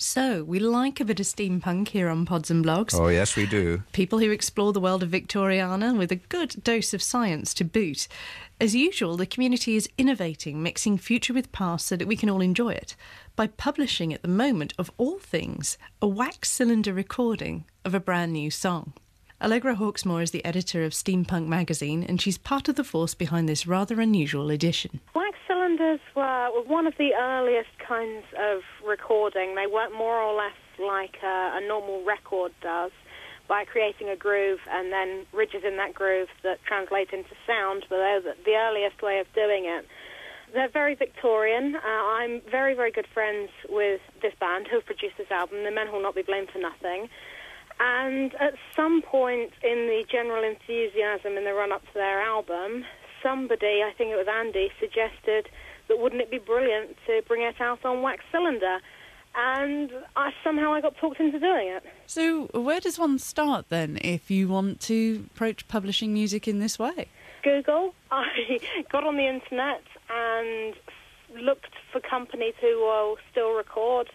So, we like a bit of steampunk here on Pods and Blogs. Oh, yes, we do. People who explore the world of Victoriana with a good dose of science to boot. As usual, the community is innovating, mixing future with past so that we can all enjoy it, by publishing at the moment, of all things, a wax cylinder recording of a brand new song. Allegra Hawksmoor is the editor of Steampunk Magazine, and she's part of the force behind this rather unusual edition. Wax cylinders were one of the earliest kinds of recording. They work more or less like a normal record does, by creating a groove and then ridges in that groove that translate into sound, but they're the earliest way of doing it. They're very Victorian. I'm very, very good friends with this band who have produced this album, The Men Who Will Not Be Blamed for Nothing. And at some point in the general enthusiasm in the run-up to their album, somebody, I think it was Andy, suggested that wouldn't it be brilliant to bring it out on wax cylinder? And somehow I got talked into doing it. So where does one start then if you want to approach publishing music in this way? Google. I got on the internet and looked for companies who will still record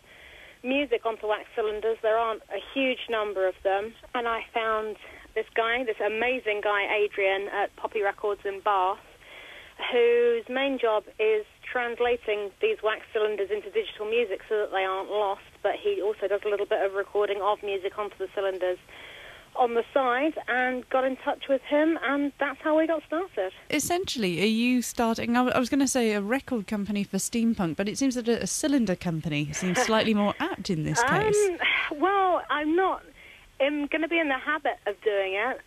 music onto wax cylinders. There aren't a huge number of them. And I found this amazing guy, Adrian, at Poppy Records in Bath, whose main job is translating these wax cylinders into digital music so that they aren't lost, but he also does a little bit of recording of music onto the cylinders on the side, and got in touch with him, and that's how we got started. Essentially, are you starting, I was going to say a record company for steampunk, but it seems that a cylinder company seems slightly more apt in this case. Well, I'm going to be in the habit of doing it.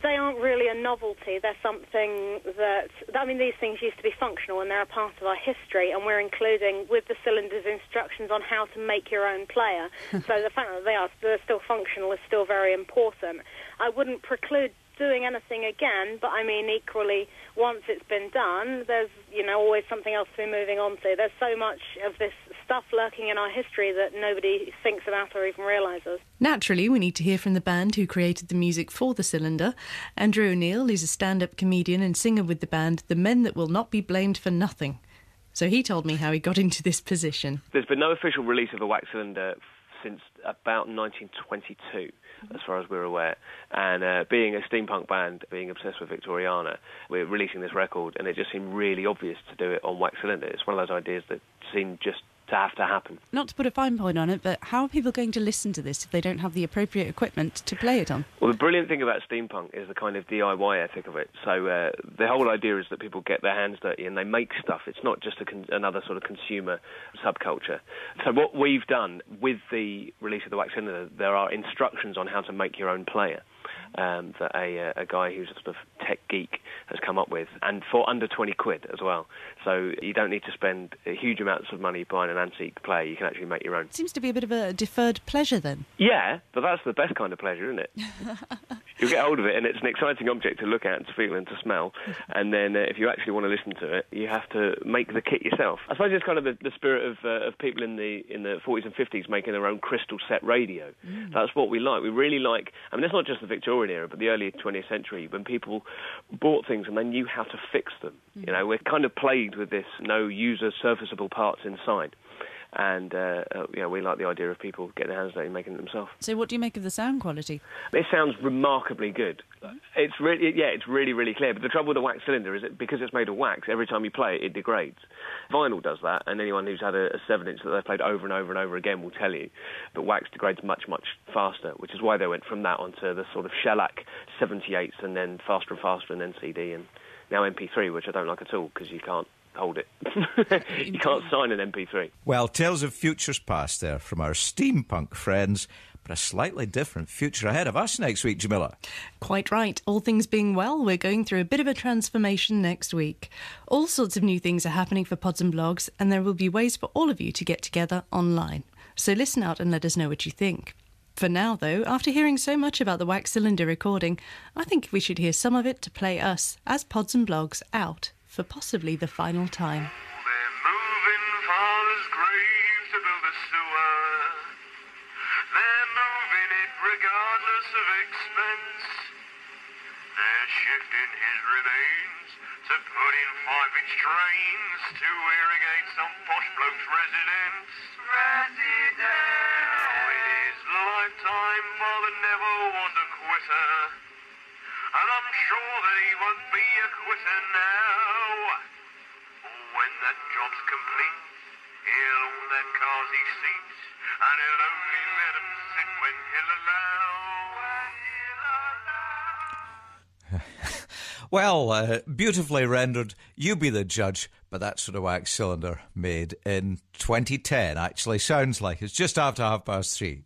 They aren't really a novelty. They're something that, these things used to be functional and they're a part of our history, and we're including with the cylinders instructions on how to make your own player. So the fact that they're still functional is still very important. I wouldn't preclude doing anything again, but equally, once it's been done, there's always something else to be moving on to. There's so much of this stuff lurking in our history that nobody thinks about or even realises. Naturally, we need to hear from the band who created the music for the cylinder. Andrew O'Neill is a stand-up comedian and singer with the band The Men That Will Not Be Blamed for Nothing. So he told me how he got into this position. There's been no official release of a wax cylinder since about 1922, as far as we're aware. And being a steampunk band, being obsessed with Victoriana, we're releasing this record, and it just seemed really obvious to do it on wax cylinder. It's one of those ideas that seemed just to have to happen. Not to put a fine point on it, but how are people going to listen to this if they don't have the appropriate equipment to play it on? Well, the brilliant thing about steampunk is the kind of DIY ethic of it. So the whole idea is that people get their hands dirty and they make stuff. It's not just another sort of consumer subculture. So what we've done with the release of the wax cylinder, there are instructions on how to make your own player. That a guy who's a sort of tech geek has come up with, and for under 20 quid as well. So you don't need to spend huge amounts of money buying an antique player. You can actually make your own. It seems to be a bit of a deferred pleasure then. Yeah, but that's the best kind of pleasure, isn't it? You'll get hold of it, and it's an exciting object to look at and to feel and to smell. And then if you actually want to listen to it, you have to make the kit yourself. I suppose it's kind of the spirit of people in the 40s and 50s making their own crystal set radio. That's what we like. We really like, it's not just the Victorian era, but the early 20th century, when people bought things and they knew how to fix them. We're kind of plagued with this no user serviceable parts inside. And, we like the idea of people getting their hands dirty and making it themselves. So what do you make of the sound quality? It sounds remarkably good. It's really, really clear. But the trouble with the wax cylinder is that because it's made of wax, every time you play it, it degrades. Vinyl does that, and anyone who's had a 7-inch that they've played over and over and over again will tell you. But wax degrades much, much faster, which is why they went from that onto the sort of shellac 78s, and then faster and faster, and then CD, and now MP3, which I don't like at all, because you can't hold it. You can't sign an MP3. Well, tales of futures past there from our steampunk friends, but a slightly different future ahead of us next week, Jamila. Quite right. All things being well, we're going through a bit of a transformation next week. All sorts of new things are happening for Pods and Blogs, and there will be ways for all of you to get together online. So listen out and let us know what you think. For now, though, after hearing so much about the wax cylinder recording, I think we should hear some of it to play us, as Pods and Blogs, out for possibly the final time. They're moving father's grave to build a sewer. They're moving it regardless of expense. They're shifting his remains to put in 5-inch drains to irrigate some posh bloke's residence. quitter. And I'm sure that he won't be a quitter now. When that job's complete, he'll own that car's he seats, and he'll only let him sit when he'll allow. Well, beautifully rendered. You be the judge. But that's for the wax cylinder made in 2010. Actually, sounds like it's just after 3:30.